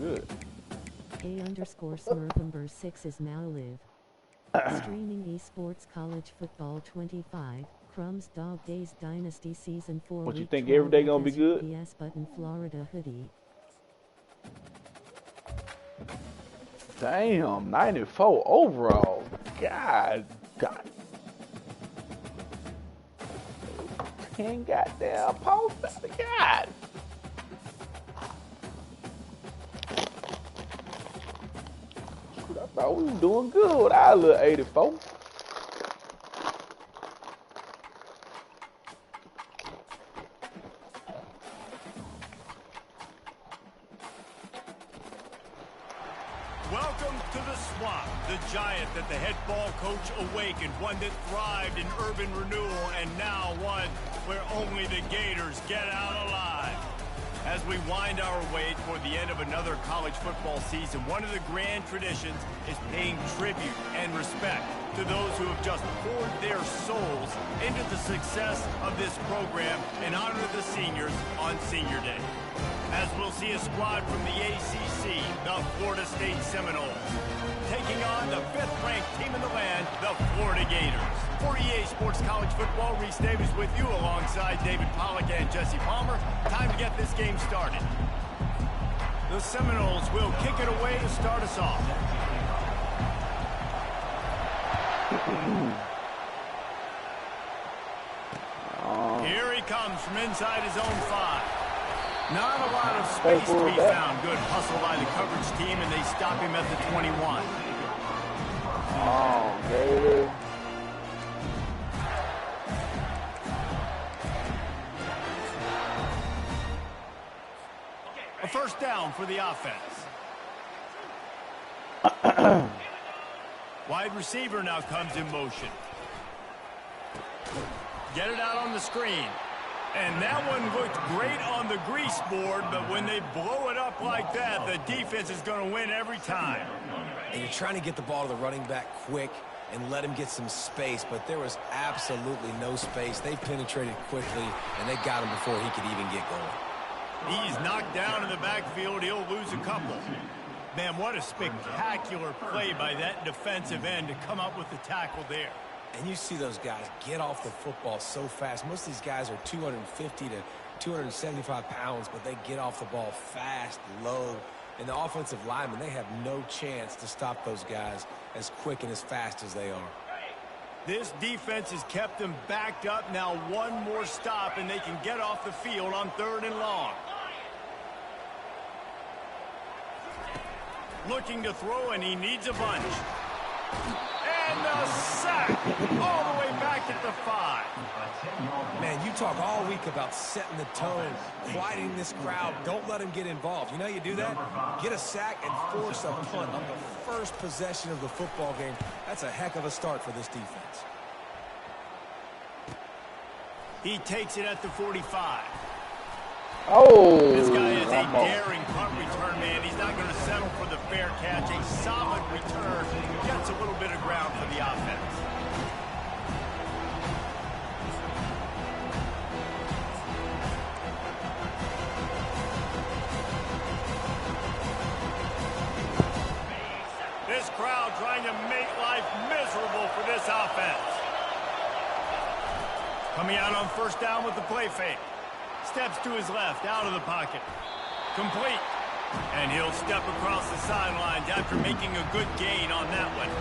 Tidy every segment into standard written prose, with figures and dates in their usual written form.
good. A_Smurfenber6 is now live. Streaming esports college football 25. Crumz Dawg Daze Dynasty Season 4. What you Week think 12 every day gonna be FSU good? PS button Florida Hoodie. Damn, 94 overall. God. 10 goddamn posts. God. Shoot, I thought we was doing good with our little 84. Welcome to the swamp, the giant that the head ball coach awakened, one that thrived in urban renewal, and now one where only the Gators get out alive. As we wind our way toward the end of another college football season, one of the grand traditions is paying tribute and respect to those who have just poured their souls into the success of this program and honor the seniors on Senior Day. As we'll see a squad from the ACC, the Florida State Seminoles, taking on the 5th-ranked team in the land, the Florida Gators. For EA Sports College Football, Reese Davis with you alongside David Pollack and Jesse Palmer. Time to get this game started. The Seminoles will kick it away to start us off. Here he comes from inside his own 5. Not a lot of space to be found. Good hustle by the coverage team, and they stop him at the 21. Oh, Gator. A first down for the offense. Wide receiver now comes in motion. Get it out on the screen. And that one looked great on the grease board, but when they blow it up like that, the defense is going to win every time. And you're trying to get the ball to the running back quick and let him get some space, but there was absolutely no space. They penetrated quickly, and they got him before he could even get going. He's knocked down in the backfield. He'll lose a couple. Man, what a spectacular play by that defensive end to come up with the tackle there. And you see those guys get off the football so fast. Most of these guys are 250 to 275 pounds, but they get off the ball fast, low. And the offensive linemen, they have no chance to stop those guys as quick and as fast as they are. This defense has kept them backed up. Now one more stop, and they can get off the field on 3rd and long. Looking to throw, and he needs a bunch. And the sack all the way back at the 5. Man, you talk all week about setting the tone, quieting this crowd. Don't let them get involved. You know how you do that? Get a sack and force a punt on the first possession of the football game. That's a heck of a start for this defense. He takes it at the 45. Oh, this guy is a daring punt return, man. He's not going to settle for the fair catch. A solid return gets a little bit of ground for the offense. This crowd trying to make life miserable for this offense. Coming out on first down with the play fake. Steps to his left, out of the pocket. Complete. And he'll step across the sidelines after making a good gain on that one.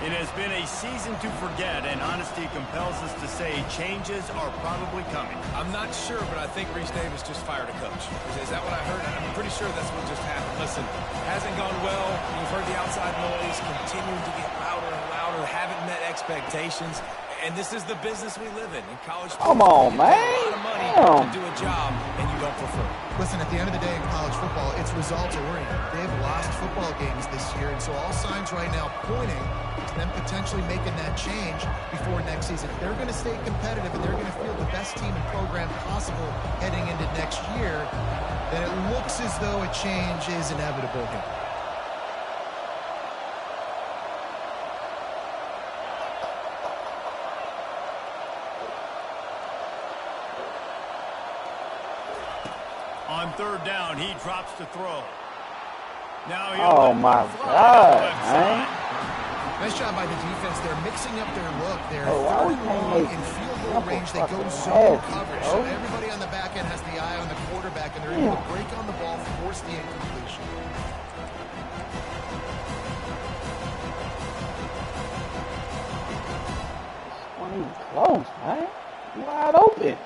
It has been a season to forget, and honesty compels us to say changes are probably coming. I'm not sure, but I think Reese Davis just fired a coach. Is that what I heard? I'm pretty sure that's what just happened. Listen, hasn't gone well. You've heard the outside noise, continuing to get louder and louder, haven't met expectations. And this is the business we live in college football. Come on, man. A lot of money to do a job, and you don't prefer. Listen, at the end of the day in college football, it's results oriented. They've lost football games this year, and so all signs right now pointing to them potentially making that change before next season. If they're going to stay competitive and they're going to field the best team and program possible heading into next year, then it looks as though a change is inevitable here. On third down, he drops to throw. Now Oh my God, man. Nice job by the defense. They're mixing up their look. They're why we third and can't long make in field goal range. They go fucking zone passes, coverage. bro? So everybody on the back end has the eye on the quarterback, and they're able to break on the ball, force the incompletion. Wasn't even close, man. Wide open.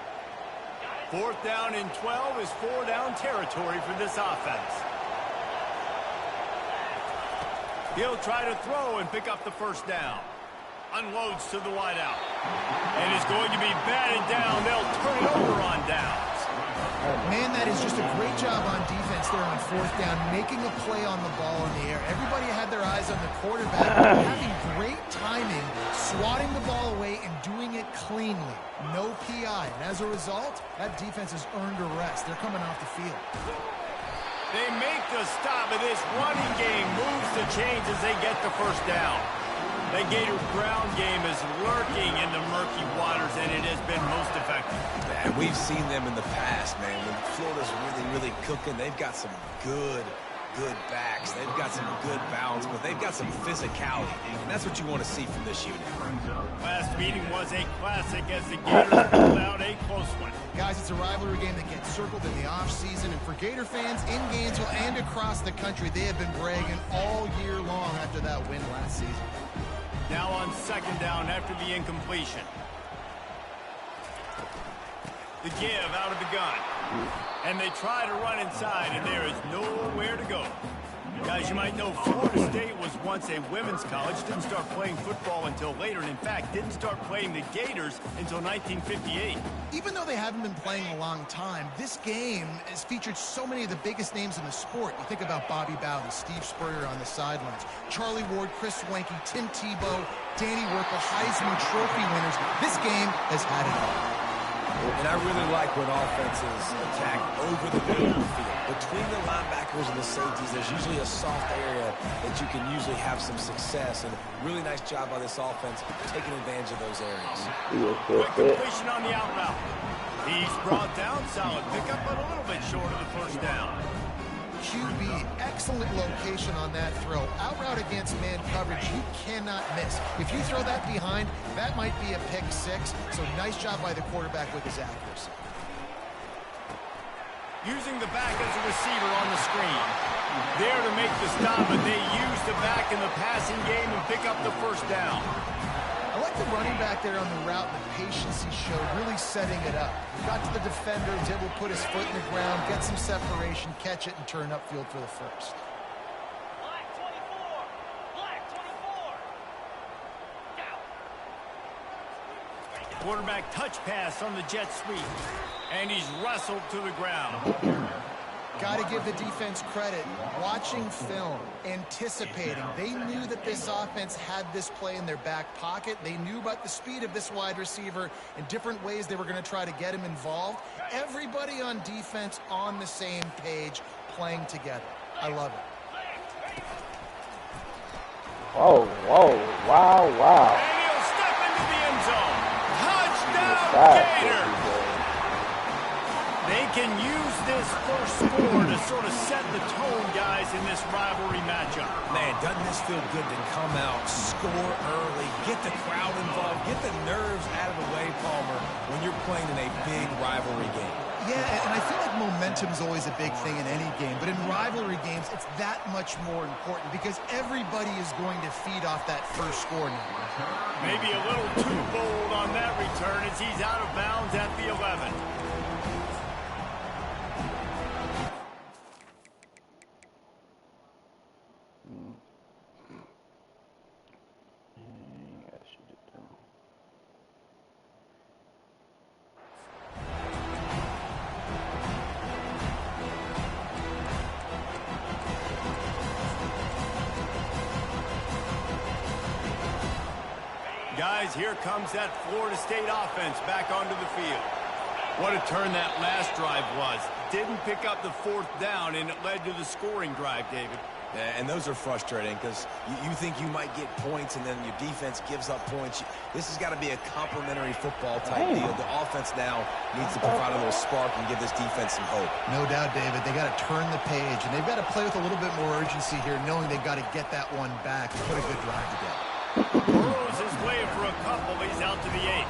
4th down and 12 is 4-down territory for this offense. He'll try to throw and pick up the first down. Unloads to the wideout. And is going to be batted down. They'll turn it over on downs. Man, that is just a great job on defense there on 4th down, making a play on the ball in the air. Everybody had their eyes on the quarterback, having great timing, swatting the ball away and doing it cleanly. No PI. And as a result, that defense has earned a rest. They're coming off the field. They make the stop, and this running game moves the chains as they get the first down. The Gator ground game is lurking in the murky waters, and it has been most effective. And we've seen them in the past, man. When Florida's really cooking, they've got some good backs. They've got some good balance, but they've got some physicality. And that's what you want to see from this unit. Last meeting was a classic as the Gators pulled out a close one. Guys, it's a rivalry game that gets circled in the offseason, and for Gator fans in Gainesville and across the country, they have been bragging all year long after that win last season. Now on 2nd down after the incompletion. The give out of the gun. And they try to run inside, and there is nowhere to go. Guys, you might know Florida State was once a women's college, didn't start playing football until later, and in fact, didn't start playing the Gators until 1958. Even though they haven't been playing a long time, this game has featured so many of the biggest names in the sport. You think about Bobby Bowden, Steve Spurrier on the sidelines, Charlie Ward, Chris Swanky, Tim Tebow, Danny Werkel, Heisman Trophy winners. This game has had it all. And I really like when offenses attack over the middle of the field. Between the linebackers and the safeties, there's usually a soft area that you can usually have some success. And really nice job by this offense taking advantage of those areas. Quick completion on the out route. He's brought down, solid pickup, but a little bit short of the first down. QB, excellent location on that throw. Out route against man coverage, you cannot miss. If you throw that behind, that might be a pick 6. So nice job by the quarterback with his accuracy. Using the back as a receiver on the screen. There to make the stop, but they use the back in the passing game and pick up the first down. I like the running back there on the route and the patience he showed, really setting it up. He got to the defender, was able to put his foot in the ground, get some separation, catch it, and turn upfield for the first. Black 24. Black 24. Quarterback touch pass on the jet sweep. And he's wrestled to the ground. Got to give the defense credit. Watching film, anticipating. They knew that this offense had this play in their back pocket. They knew about the speed of this wide receiver and different ways they were going to try to get him involved. Everybody on defense on the same page, playing together. I love it. Oh, whoa, wow, wow. And he'll step into the end zone. Touchdown, Gator! They can use this first score to sort of set the tone, guys, in this rivalry matchup. Man, doesn't this feel good to come out, score early, get the crowd involved, get the nerves out of the way, Palmer, when you're playing in a big rivalry game. Yeah, and I feel like momentum is always a big thing in any game, but in rivalry games, it's that much more important because everybody is going to feed off that first score now. Maybe a little too bold on that return as he's out of bounds at the 11. Guys, here comes that Florida State offense back onto the field. What a turn that last drive was. Didn't pick up the 4th down, and it led to the scoring drive, David. Yeah, and those are frustrating because you think you might get points and then your defense gives up points. This has got to be a complementary football type deal. The offense now needs to provide a little spark and give this defense some hope. No doubt, David. They got to turn the page, and they've got to play with a little bit more urgency here, knowing they've got to get that one back and put a good drive together. Burrows is waiting for a couple. He's out to the 8.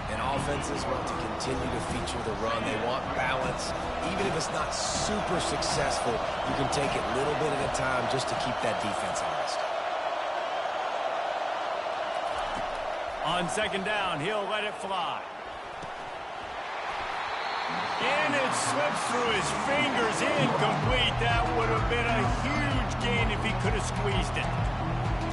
And offenses want to continue to feature the run. They want balance. Even if it's not super successful, you can take it little bit at a time just to keep that defense honest. On 2nd down, he'll let it fly. And it slips through his fingers, incomplete. That would have been a huge gain if he could have squeezed it.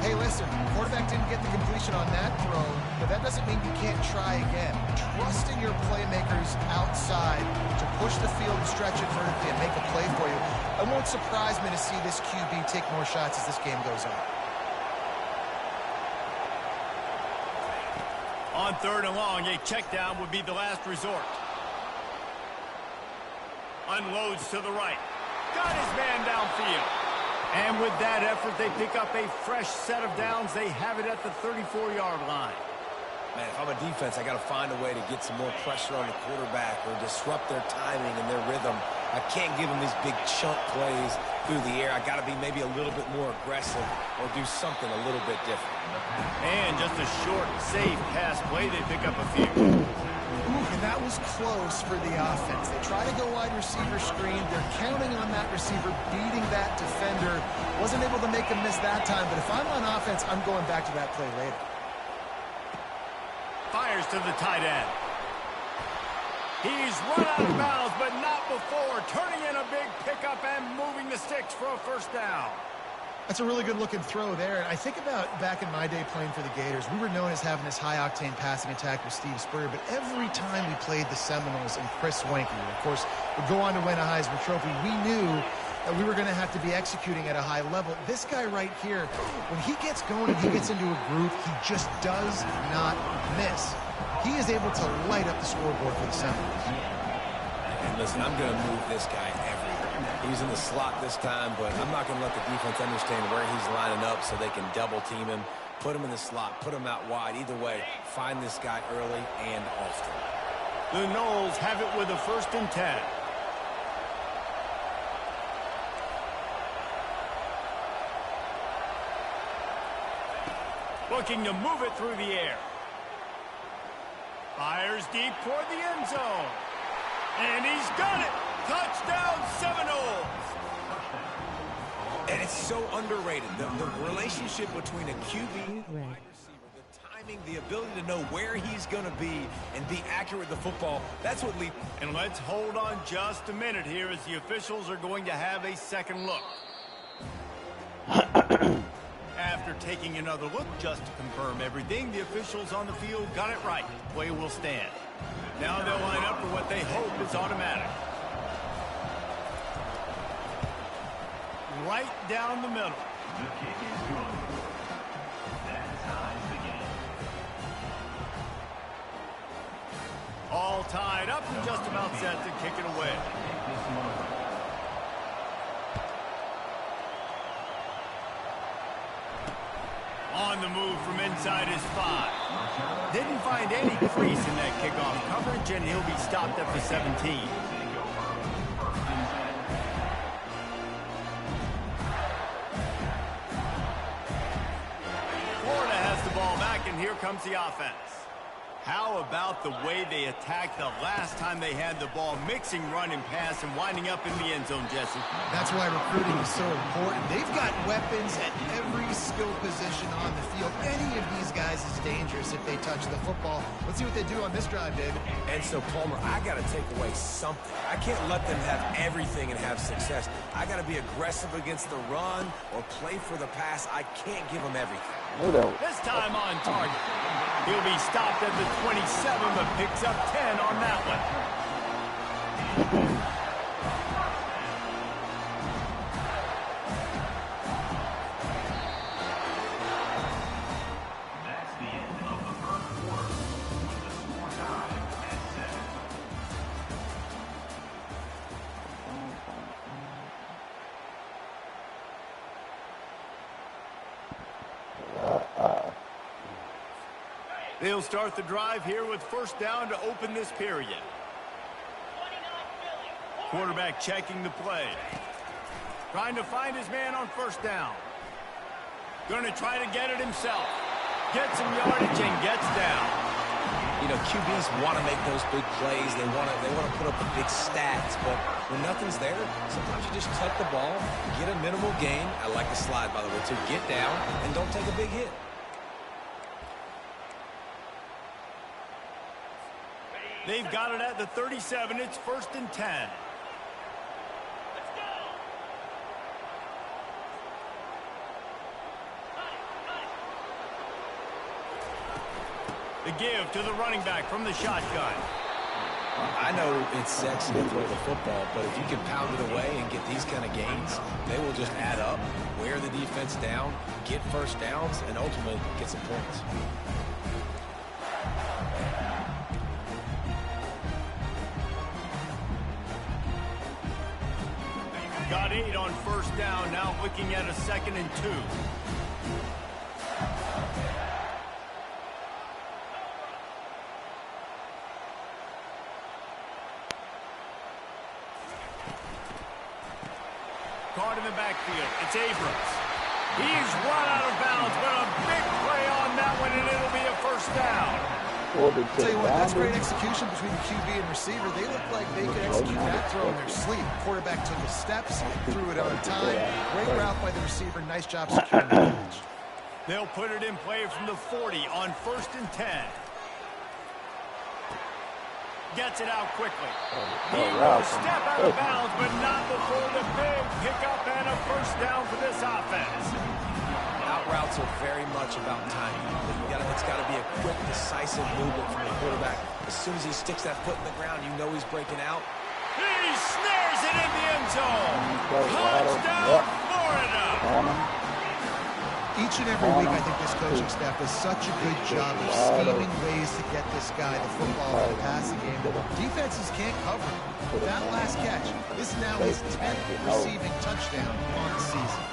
Hey, listen, quarterback didn't get the completion on that throw, but that doesn't mean you can't try again. Trusting your playmakers outside to push the field and stretch it vertically and make a play for you. It won't surprise me to see this QB take more shots as this game goes on. On 3rd and long, a check down would be the last resort. Unloads to the right. Got his man downfield. And with that effort, they pick up a fresh set of downs. They have it at the 34-yard line. Man, if I'm a defense, I got to find a way to get some more pressure on the quarterback or disrupt their timing and their rhythm. I can't give them these big chunk plays through the air. I got to be maybe a little bit more aggressive or do something a little bit different. And just a short, safe pass play. They pick up a few. And that was close for the offense. They try to go wide receiver screen. They're counting on that receiver beating that defender. Wasn't able to make a miss that time, but if I'm on offense, I'm going back to that play later. Fires to the tight end. He's run out of bounds, but not before. Turning in a big pickup and moving the sticks for a 1st down. That's a really good-looking throw there. And I think about back in my day playing for the Gators, we were known as having this high-octane passing attack with Steve Spurrier, but every time we played the Seminoles and Chris Swanky, who, of course, would go on to win a Heisman Trophy, we knew that we were going to have to be executing at a high level. This guy right here, when he gets going and he gets into a groove, he just does not miss. He is able to light up the scoreboard for the Seminoles. And listen, I'm going to move this guy everywhere. He's in the slot this time, but I'm not going to let the defense understand where he's lining up so they can double team him, put him in the slot, put him out wide. Either way, find this guy early and often. The Noles have it with a 1st and 10. Looking to move it through the air. Fires deep toward the end zone. And he's got it. Touchdown Seminoles. And it's so underrated. The relationship between a QB and a wide receiver, the timing, the ability to know where he's going to be and be accurate with the football, that's what leads. And let's hold on just a minute here as the officials are going to have a second look. After taking another look just to confirm everything, the officials on the field got it right. Play will stand. Now they'll line up for what they hope is automatic. Right down the middle. The kick is good. That ties the game. All tied up and just about set to kick it away. On the move from inside his 5. Didn't find any crease in that kickoff coverage, and he'll be stopped at the 17. Florida has the ball back, and here comes the offense. How about the way they attacked the last time they had the ball, mixing run and pass and winding up in the end zone, Jesse? That's why recruiting is so important. They've got weapons at every skill position on the field. Any of these guys is dangerous if they touch the football. Let's see what they do on this drive, David. And so, Palmer, I got to take away something. I can't let them have everything and have success. I got to be aggressive against the run or play for the pass. I can't give them everything. This time on target. He'll be stopped at the 27, but picks up 10 on that one. That's the end of the first quarter. The score tied at 7. They'll start the drive here with first down to open this period. Quarterback checking the play. Trying to find his man on first down. Going to try to get it himself. Gets some yardage and gets down. You know, QBs want to make those big plays. They want to put up the big stats. But when nothing's there, sometimes you just tuck the ball, get a minimal gain. I like the slide, by the way, too. Get down and don't take a big hit. They've got it at the 37. It's 1st and 10. The give to the running back from the shotgun. I know it's sexy to throw the football, but if you can pound it away and get these kind of gains, they will just add up, wear the defense down, get first downs, and ultimately get some points. Got 8 on first down, now looking at a 2nd and 2. Caught in the backfield, it's Abrams. He's run out of bounds, but a big play on that one, and it'll be a first down. I'll tell you what, that's great execution between the QB and receiver. They look like they could execute that throw in their sleep. Quarterback took his steps, threw it on time. Great route by the receiver. Nice job securing the catch. They'll put it in play from the 40 on 1st and 10. Gets it out quickly. He will step out of bounds, but not before the big pickup and a first down for this offense. Out routes are very much about timing. It's got to be a quick, decisive movement from the quarterback. As soon as he sticks that foot in the ground, you know he's breaking out. He snares it in the end zone. Touchdown, Florida. Each and every week, I think this coaching staff does such a good job of scheming ways to get this guy the football in the passing game that defenses can't cover. That last catch, this is now his 10th receiving touchdown on the season.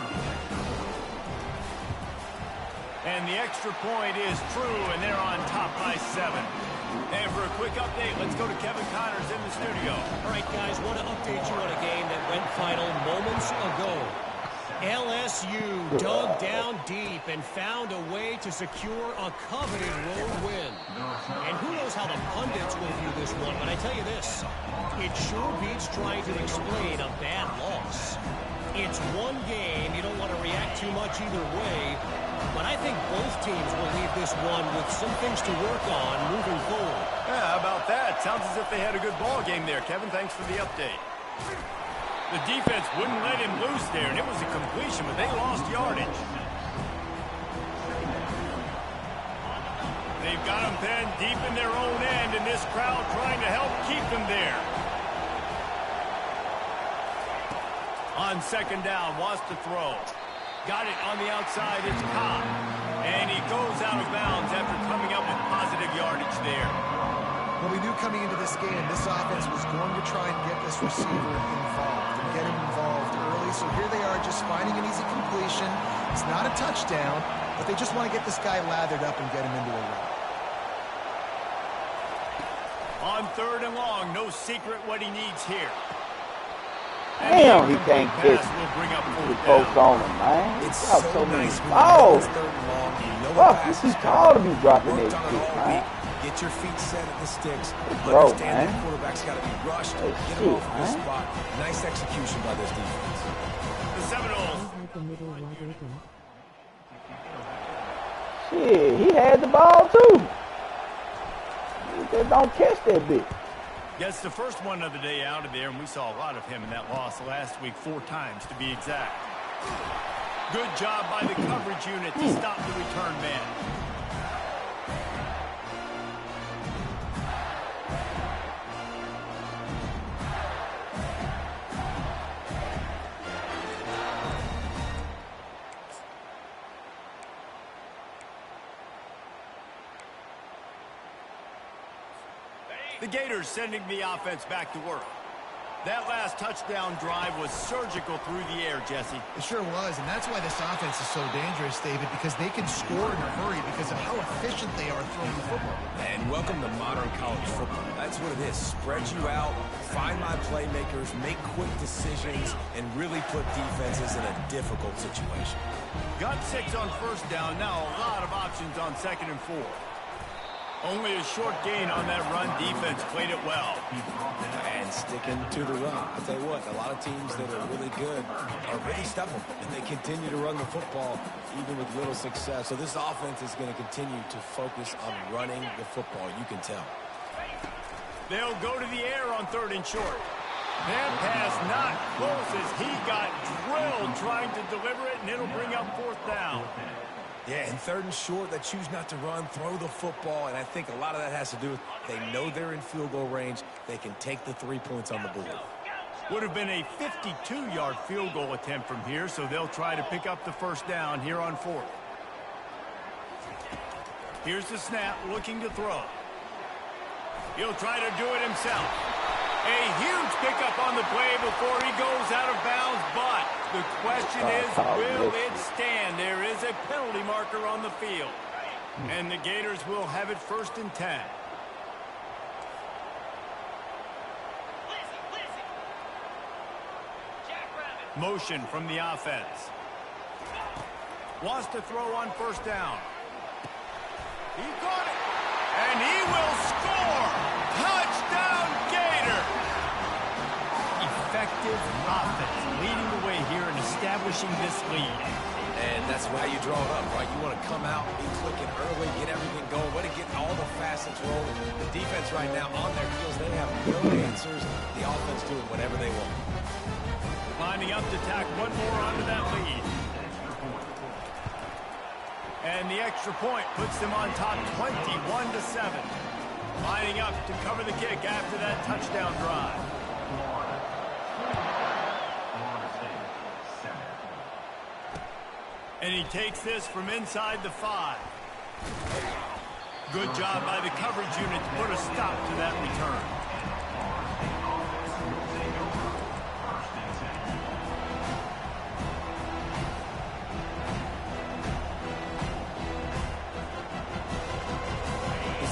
And the extra point is true, and they're on top by 7. And for a quick update, let's go to Kevin Connors in the studio. All right, guys, want to update you on a game that went final moments ago. LSU dug down deep and found a way to secure a coveted road win. And who knows how the pundits will view this one, but I tell you this, it sure beats trying to explain a bad loss. It's one game, you don't want to react too much either way, but I think both teams will leave this one with some things to work on moving forward. Yeah, how about that? Sounds as if they had a good ball game there, Kevin. Thanks for the update. The defense wouldn't let him loose there, and it was a completion, but they lost yardage. They've got him pinned deep in their own end, and this crowd trying to help keep them there. On 2nd down, wants to throw. Got it on the outside, it's Cobb. And he goes out of bounds after coming up with positive yardage there. Well, we knew coming into this game, this offense was going to try and get this receiver involved and get him involved early. So here they are just finding an easy completion. It's not a touchdown, but they just want to get this guy lathered up and get him into a run. On 3rd and long, no secret what he needs here. Damn, he can't get the folks on him, man. It's so so many nice when balls. it's 3rd and long. You know Fuck, the this pass is tall to be dropping worked that on it shit, all man. week. Get your feet set at the sticks. Bro, Understand man. that quarterback's got to be rushed. Oh, Get shit, him off the man. spot. Nice execution by this defense. The Seminoles. Had the middle wide open. Shit, he had the ball too. They don't catch that bitch. Gets the first one of the day out of there, and we saw a lot of him in that loss last week, 4 times to be exact. Good job by the coverage unit to stop the return man. The Gators sending the offense back to work. That last touchdown drive was surgical through the air, Jesse. It sure was, and that's why this offense is so dangerous, David, because they can score in a hurry because of how efficient they are throwing the football. And welcome to modern college football. That's what it is. Spread you out, find my playmakers, make quick decisions, and really put defenses in a difficult situation. Got 6 on first down. Now a lot of options on 2nd and 4. Only a short gain on that run. Defense played it well. And sticking to the run. I'll tell you what, a lot of teams that are really good are really stubborn. And they continue to run the football even with little success. So this offense is going to continue to focus on running the football. You can tell. They'll go to the air on 3rd and short. That pass not close as he got drilled trying to deliver it, and it'll bring up 4th down. Yeah, and 3rd and short, they choose not to run, throw the football, and I think a lot of that has to do with they know they're in field goal range. They can take the 3 points on the board. Would have been a 52-yard field goal attempt from here, so they'll try to pick up the 1st down here on 4th. Here's the snap, looking to throw. He'll try to do it himself. A huge pickup on the play before he goes out of bounds, but the question is, will it stand? There is a penalty marker on the field. And the Gators will have it 1st and 10. Motion from the offense. Wants to throw on 1st down. He got it. And he will score. Touchdown, Gator. Effective offense leading the way here and establishing this lead. And that's why you draw it up, right? You want to come out, be clicking early, get everything going, want to get all the facets rolling. The defense right now on their heels, they have no answers. The offense doing whatever they want. Lining up to tack one more onto that lead. And the extra point puts them on top 21-7. Lining up to cover the kick after that touchdown drive. And he takes this from inside the 5. Good job by the coverage unit to put a stop to that return.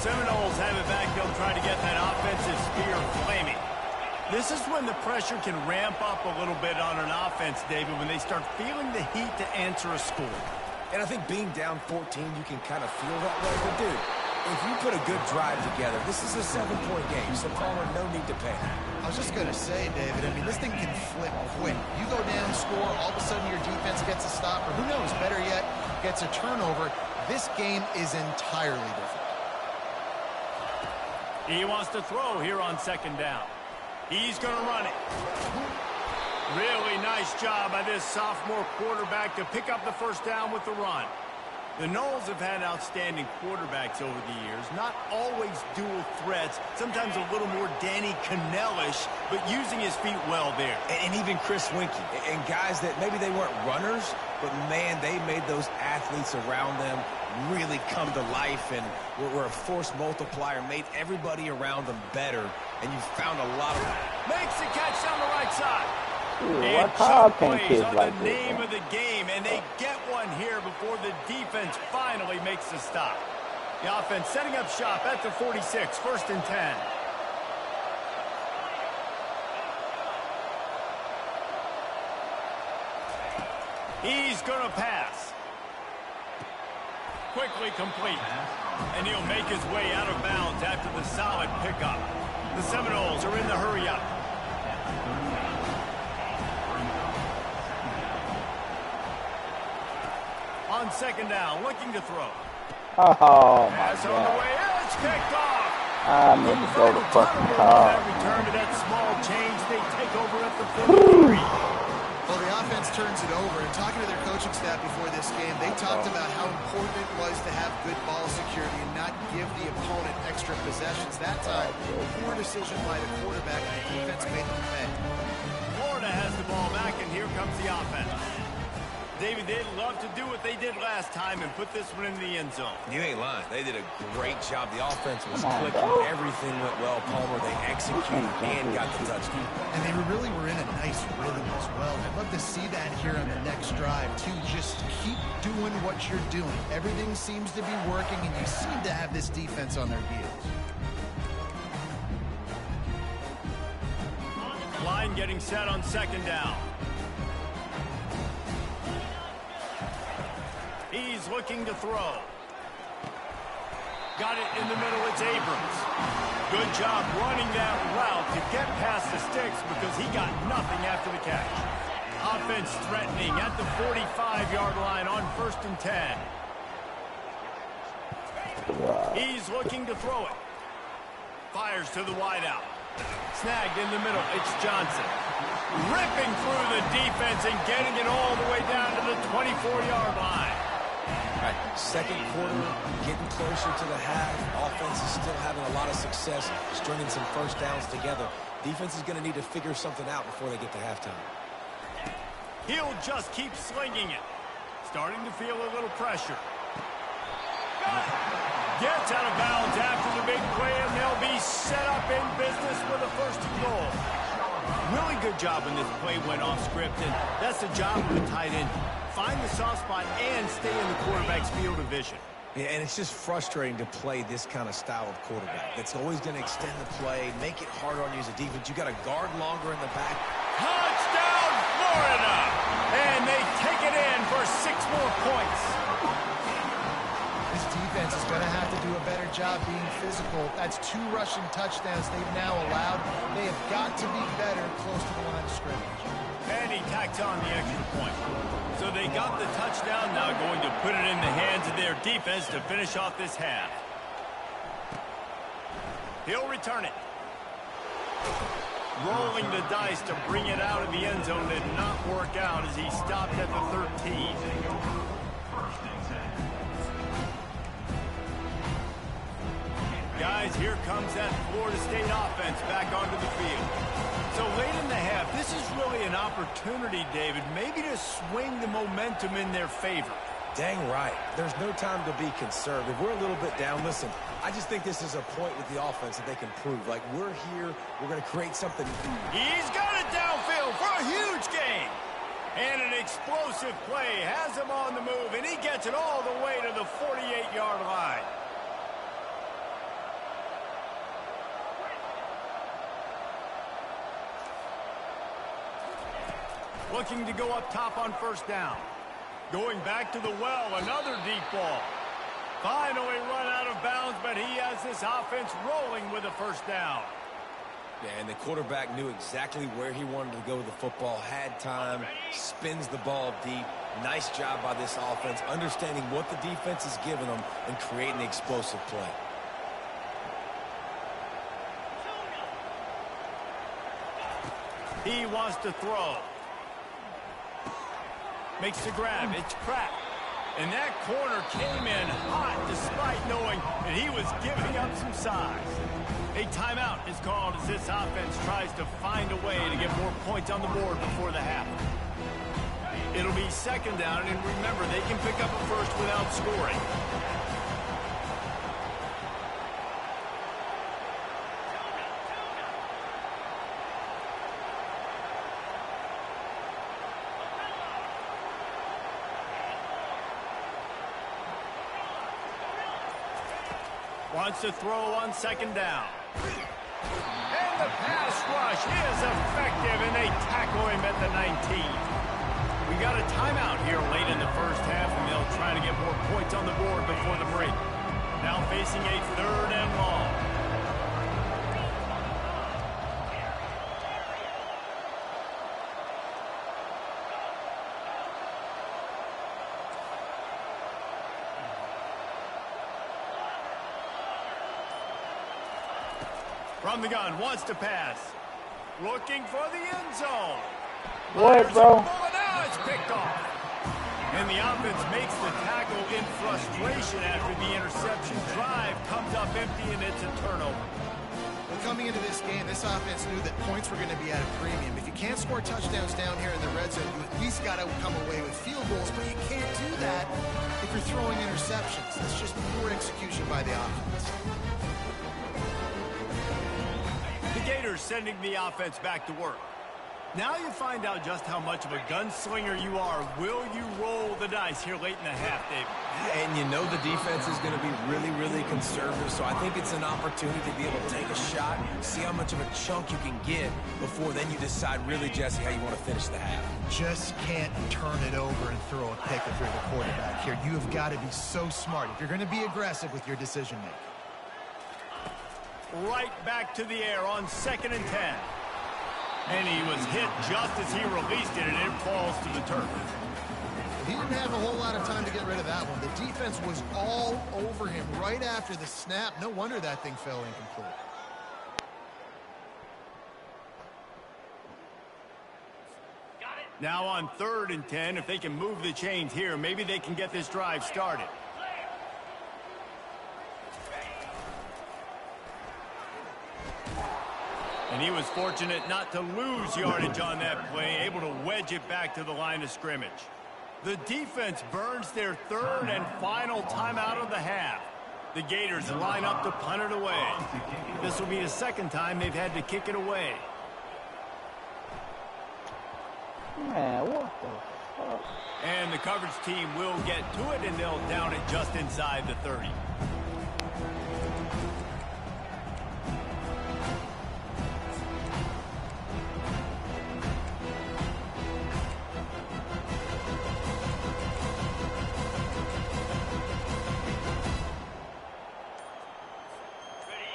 Seminoles have it back. They'll try to get that offensive spear flaming. This is when the pressure can ramp up a little bit on an offense, David, when they start feeling the heat to answer a score. And I think being down 14, you can kind of feel that way. But, dude, if you put a good drive together, this is a 7-point game. So, Palmer, no need to panic. I was just going to say, David, I mean, this thing can flip quick. You go down, score, all of a sudden your defense gets a stop, or who knows, better yet, gets a turnover. This game is entirely different. He wants to throw here on 2nd down. He's going to run it. Really nice job by this sophomore quarterback to pick up the 1st down with the run. The Noles have had outstanding quarterbacks over the years. Not always dual threats. Sometimes a little more Danny Cannell-ish, but using his feet well there. And even Chris Winkie. And guys that maybe they weren't runners, but, man, they made those athletes around them really come to life and were a force multiplier, made everybody around them better, and you found a lot of... Makes the catch down the right side. Ooh, and what plays kids on like the this, name man? of the game, and they get one here before the defense finally makes the stop. The offense setting up shop at the 46, 1st and 10. He's going to pass. Quickly complete. And he'll make his way out of bounds after the solid pickup. The Seminoles are in the hurry-up. On 2nd down, looking to throw. Oh, my Pass on the God. way. It's picked off. I meant to go to fucking car. That return to that small change, they take over at the 43. Well, the offense turns it over, and talking to their coaching staff before this game, they talked about how important it was to have good ball security and not give the opponent extra possessions. That time, poor decision by the quarterback, and the defense made them pay. Florida has the ball back, and here comes the offense. David, they'd love to do what they did last time and put this one in the end zone. You ain't lying. They did a great job. The offense was clicking. Everything went well, Palmer. They executed and got the touchdown. And they really were in a nice rhythm as well. I'd love to see that here on the next drive, too. Just keep doing what you're doing. Everything seems to be working, and you seem to have this defense on their heels. Line getting set on second down. He's looking to throw. Got it in the middle. It's Abrams. Good job running that route to get past the sticks because he got nothing after the catch. Offense threatening at the 45-yard line on 1st and 10. He's looking to throw it. Fires to the wideout. Snagged in the middle. It's Johnson. Ripping through the defense and getting it all the way down to the 24-yard line. All right, second quarter, getting closer to the half. Offense is still having a lot of success stringing some first downs together. Defense is going to need to figure something out before they get to halftime. He'll just keep slinging it. Starting to feel a little pressure. Gets out of bounds after the big play, and they'll be set up in business with a 1st and goal. Really good job when this play went off script, and that's the job of a tight end. Find the soft spot and stay in the quarterback's field of vision. Yeah, and it's just frustrating to play this kind of style of quarterback. That's always going to extend the play, make it harder on you as a defense. You got to guard longer in the back. Touchdown, Florida! And they take it in for 6 more points. This defense is going to have to do a better job being physical. That's 2 rushing touchdowns they've now allowed. They have got to be better close to the line of scrimmage. And he tacks on the extra point. So they got the touchdown, now going to put it in the hands of their defense to finish off this half. He'll return it. Rolling the dice to bring it out of the end zone did not work out as he stopped at the 13. Guys, here comes that Florida State offense back onto the field. So late in the half, this is really an opportunity, David, maybe to swing the momentum in their favor. Dang right. There's no time to be conservative. We're a little bit down. Listen, I just think this is a point with the offense that they can prove. Like, we're here. We're going to create something. He's got it downfield for a huge gain. And an explosive play has him on the move, and he gets it all the way to the 48-yard line. Looking to go up top on 1st down. Going back to the well, another deep ball. Finally run out of bounds, but he has this offense rolling with a 1st down. Yeah, and the quarterback knew exactly where he wanted to go with the football, had time, spins the ball deep. Nice job by this offense, understanding what the defense is giving them and creating the explosive play. He wants to throw. Makes the grab. It's cracked. And that corner came in hot despite knowing that he was giving up some size. A timeout is called as this offense tries to find a way to get more points on the board before the half. It'll be 2nd down, and remember, they can pick up a 1st without scoring. Wants to throw on 2nd down. And the pass rush is effective, and they tackle him at the 19. We got a timeout here late in the 1st half, and they'll try to get more points on the board before the break. Now facing a 3rd and long. From the gun, wants to pass. Looking for the end zone. What, bro? Now it's picked off. And the offense makes the tackle in frustration after the interception. Drive comes up empty, and it's a turnover. Well, coming into this game, this offense knew that points were going to be at a premium. If you can't score touchdowns down here in the red zone, you at least got to come away with field goals, but you can't do that if you're throwing interceptions. That's just poor execution by the offense. The Gators sending the offense back to work. Now you find out just how much of a gunslinger you are. Will you roll the dice here late in the half, David? And you know the defense is going to be really, really conservative, so I think it's an opportunity to be able to take a shot, see how much of a chunk you can get before then you decide really, Jesse, how you want to finish the half. Just can't turn it over and throw a pick if you're the quarterback here. You have got to be so smart if you're going to be aggressive with your decision-making. Right back to the air on 2nd and 10. And he was hit just as he released it, and it falls to the turf. He didn't have a whole lot of time to get rid of that one. The defense was all over him right after the snap. No wonder that thing fell incomplete. Now on 3rd and 10, if they can move the chains here, maybe they can get this drive started. And he was fortunate not to lose yardage on that play, able to wedge it back to the line of scrimmage. The defense burns their 3rd and final timeout of the half. The Gators line up to punt it away. This will be the 2nd time they've had to kick it away. Man, what the fuck? And the coverage team will get to it, and they'll down it just inside the 30.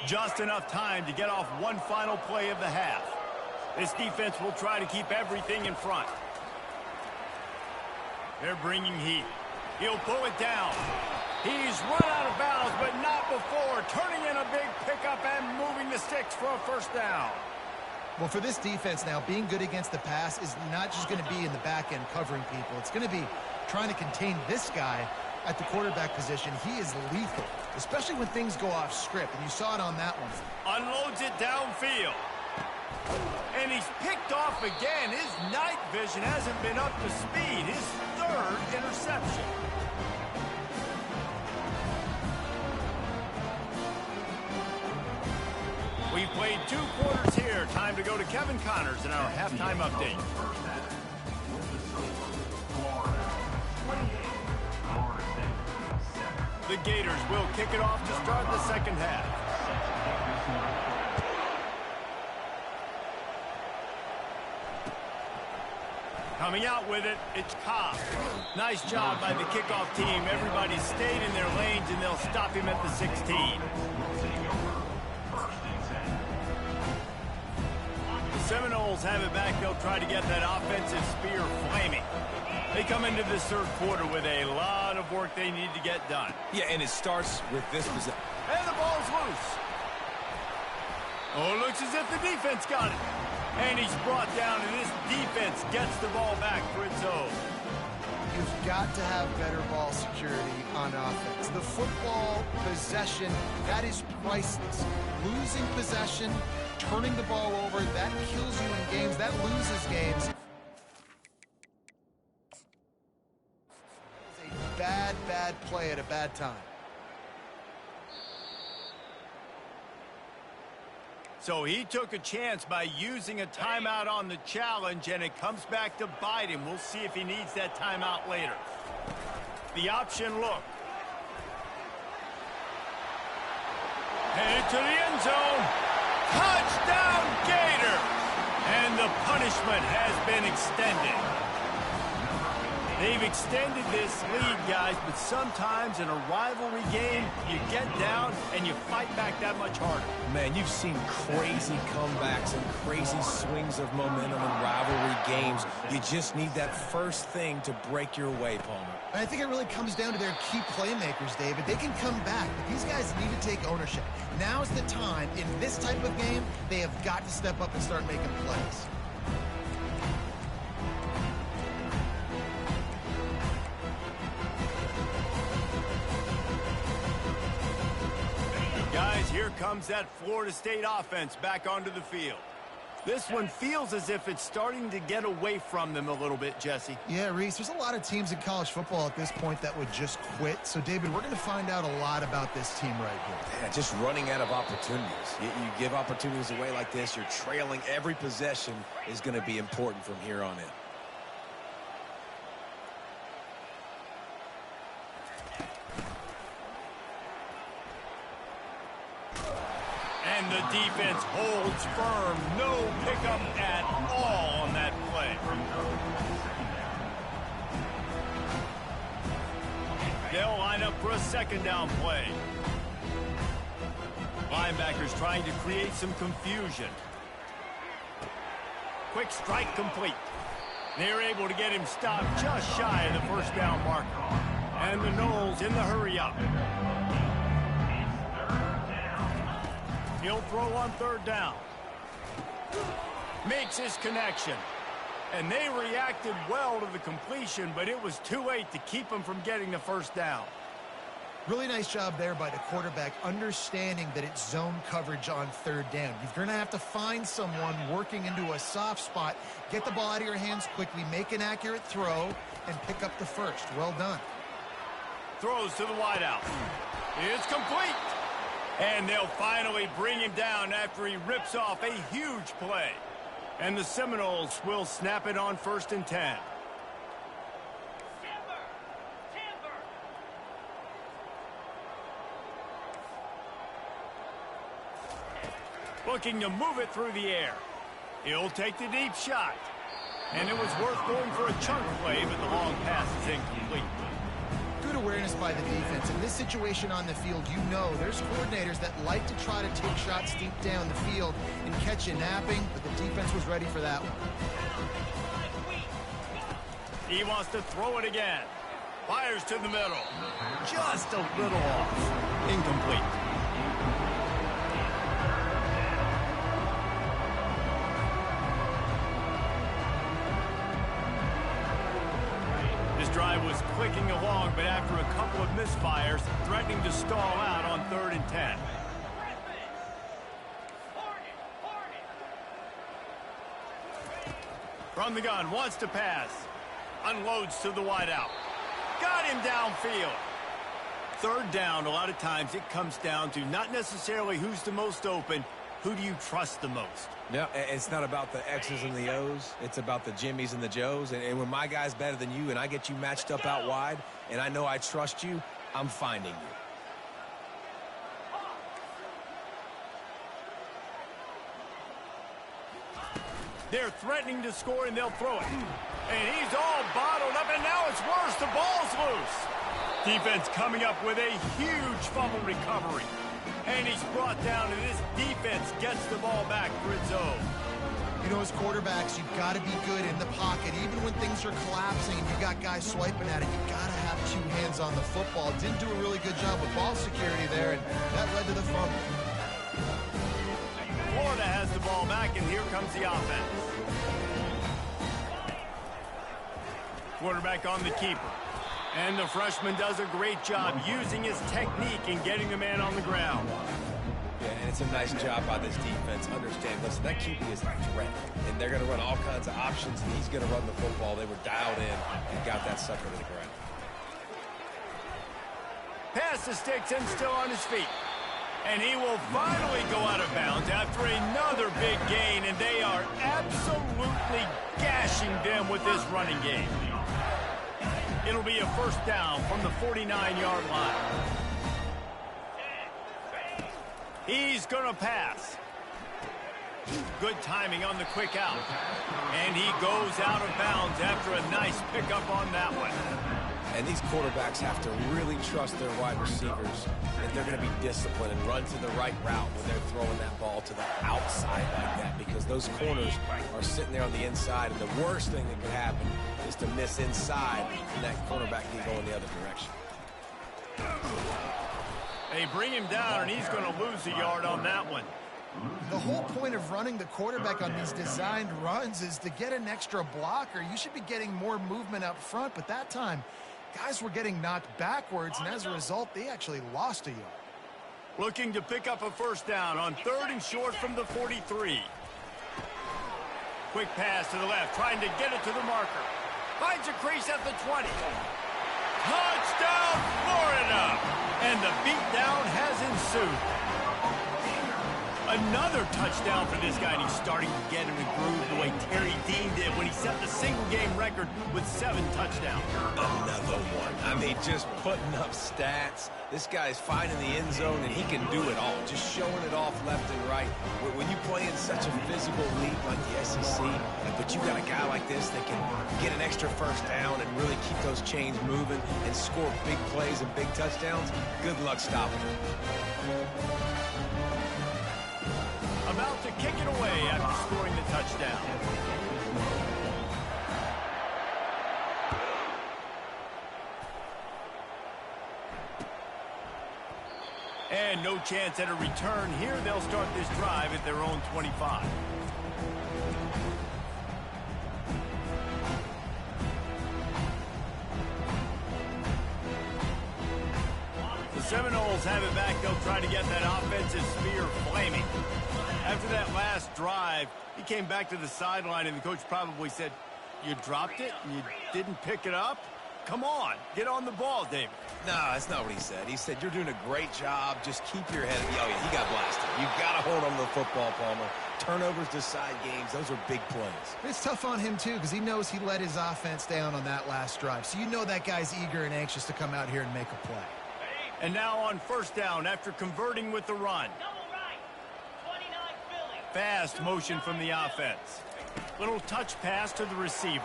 Just enough time to get off one final play of the half. This defense will try to keep everything in front. They're bringing heat. He'll pull it down. He's run out of bounds, but not before. Turning in a big pickup and moving the sticks for a 1st down. Well, for this defense now, being good against the pass is not just going to be in the back end covering people. It's going to be trying to contain this guy at the quarterback position. He is lethal, especially when things go off script, and you saw it on that one. Unloads it downfield. And he's picked off again. His night vision hasn't been up to speed. His 3rd interception. We've played 2 quarters here. Time to go to Kevin Connors in our halftime update. The Gators will kick it off to start the 2nd half. Coming out with it, it's Cobb. Nice job by the kickoff team. Everybody stayed in their lanes, and they'll stop him at the 16. The Seminoles have it back. They'll try to get that offensive spear flaming. They come into this 3rd quarter with a lot of work they need to get done. Yeah, and it starts with this possession. And the ball's loose. Oh, it looks as if the defense got it. And he's brought down, and this defense gets the ball back for its own. You've got to have better ball security on offense. The football possession, that is priceless. Losing possession, turning the ball over, that kills you in games. That loses games. It's a bad, bad play at a bad time. So he took a chance by using a timeout on the challenge, and it comes back to bite him. We'll see if he needs that timeout later. The option look. Headed to the end zone. Touchdown, Gators! And the punishment has been extended. They've extended this lead, guys, but sometimes in a rivalry game, you get down and you fight back that much harder. Man, you've seen crazy comebacks and crazy swings of momentum in rivalry games. You just need that first thing to break your way, Palmer. And I think it really comes down to their key playmakers, David. They can come back, but these guys need to take ownership. Now's the time. In this type of game, they have got to step up and start making plays. Guys, here comes that Florida State offense back onto the field. This one feels as if it's starting to get away from them a little bit, Jesse. Yeah, Reese, there's a lot of teams in college football at this point that would just quit. So, David, we're going to find out a lot about this team right here. Yeah, just running out of opportunities. You give opportunities away like this, you're trailing. Every possession is going to be important from here on in. And the defense holds firm. No pickup at all on that play. They'll line up for a second down play. Linebackers trying to create some confusion. Quick strike complete. They're able to get him stopped just shy of the first down marker. And the Noles in the hurry up. He'll throw on third down. Makes his connection. And they reacted well to the completion, but it was too late to keep him from getting the first down. Really nice job there by the quarterback, understanding that it's zone coverage on third down. You're going to have to find someone working into a soft spot, get the ball out of your hands quickly, make an accurate throw, and pick up the first. Well done. Throws to the wideout. It's complete. And they'll finally bring him down after he rips off a huge play. And the Seminoles will snap it on 1st and 10. Looking to move it through the air. He'll take the deep shot. And it was worth going for a chunk play, but the long pass is incomplete. Good awareness by the defense. In this situation on the field, you know there's coordinators that like to try to take shots deep down the field and catch you napping, but the defense was ready for that one. He wants to throw it again. Fires to the middle. Just a little off. Incomplete. Drive was clicking along, but after a couple of misfires, threatening to stall out on 3rd and 10. From the gun, wants to pass. Unloads to the wideout. Got him downfield. 3rd down, a lot of times it comes down to not necessarily who's the most open, who do you trust the most? No, it's not about the X's and the O's. It's about the Jimmies and the Joes. And when my guy's better than you and I get you matched up out wide and I know I trust you, I'm finding you. They're threatening to score, and they'll throw it. And he's all bottled up, and now it's worse. The ball's loose. Defense coming up with a huge fumble recovery. And he's brought down, and this defense gets the ball back for its own. You know, as quarterbacks, you've got to be good in the pocket. Even when things are collapsing and you got guys swiping at it, you've got to have two hands on the football. Didn't do a really good job with ball security there, and that led to the fumble. Florida has the ball back, and here comes the offense. Quarterback on the keeper. And the freshman does a great job using his technique and getting the man on the ground. Yeah, and it's a nice job by this defense. Understand, listen, that QB is a threat. And they're going to run all kinds of options, and he's going to run the football. They were dialed in and got that sucker to the ground. Pass the sticks and still on his feet. And he will finally go out of bounds after another big gain, and they are absolutely gashing them with this running game. It'll be a first down from the 49-yard line. He's going to pass. Good timing on the quick out. And he goes out of bounds after a nice pickup on that one. And these quarterbacks have to really trust their wide receivers that they're going to be disciplined and run to the right route when they're throwing that ball to the outside like that, because those corners are sitting there on the inside, and the worst thing that could happen is to miss inside, and that cornerback can go in the other direction. They bring him down, and he's going to lose a yard on that one. The whole point of running the quarterback on these designed runs is to get an extra blocker. You should be getting more movement up front, but that time, guys were getting knocked backwards, and as a result, they actually lost a yard. Looking to pick up a first down on 3rd and short from the 43. Quick pass to the left, trying to get it to the marker. Finds a crease at the 20. Touchdown, Florida! And the beatdown has ensued. Another touchdown for this guy, and he's starting to get in the groove the way Terry Dean did when he set the single-game record with 7 touchdowns. Another one. I mean, just putting up stats. This guy's finding the end zone, and he can do it all, just showing it off left and right. When you play in such a physical league like the SEC, but you got a guy like this that can get an extra first down and really keep those chains moving and score big plays and big touchdowns, good luck stopping him. About to kick it away after scoring the touchdown. And no chance at a return here. They'll start this drive at their own 25. The Seminoles have it back. They'll try to get that offensive spear flaming. After that last drive, he came back to the sideline, and the coach probably said, "You dropped it and you didn't pick it up? Come on, get on the ball, David." No, that's not what he said. He said, "You're doing a great job. Just keep your head." Oh, yeah, he got blasted. You've got to hold on to the football, Palmer. Turnovers decide games. Those are big plays. It's tough on him, too, because he knows he let his offense down on that last drive. So you know that guy's eager and anxious to come out here and make a play. And now on first down after converting with the run. Fast motion from the offense. Little touch pass to the receiver.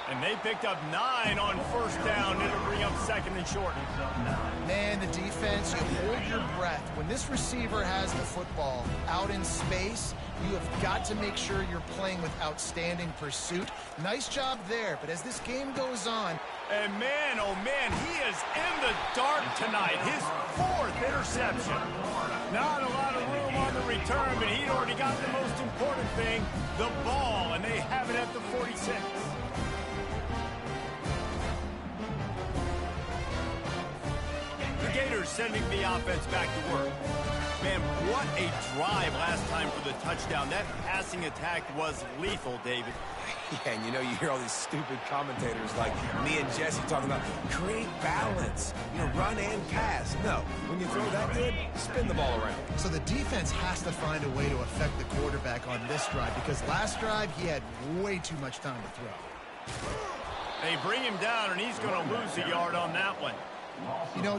And they picked up 9 on first down. It'll bring up 2nd and short. Man, the defense, you hold your breath. When this receiver has the football out in space, you have got to make sure you're playing with outstanding pursuit. Nice job there, but as this game goes on... And man, oh man, he is in the dark tonight. His 4th interception. Not a lot of room on the return, but he'd already got the most important thing, the ball, and they have it at the 46. The Gators sending the offense back to work. Man, what a drive last time for the touchdown. That passing attack was lethal, David. Yeah, and you know, you hear all these stupid commentators like me and Jesse talking about create balance, run and pass. No, when you throw that good, spin the ball around. So the defense has to find a way to affect the quarterback on this drive, because last drive he had way too much time to throw. They bring him down, and he's going to lose a yard on that one.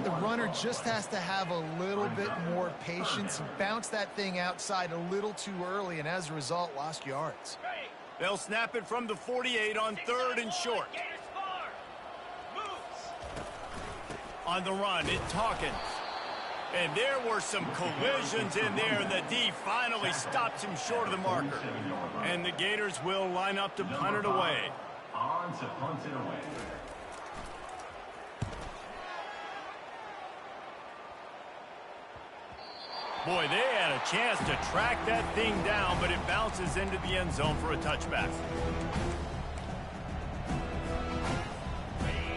The runner just has to have a little bit more patience. He bounced that thing outside a little too early, and as a result, lost yards. They'll snap it from the 48 on 3rd and short. On the run, it's Hawkins. And there were some collisions in there, and the D finally stops him short of the marker. And the Gators will line up to punt it away. On to punt it away. Boy, they had a chance to track that thing down, but it bounces into the end zone for a touchback.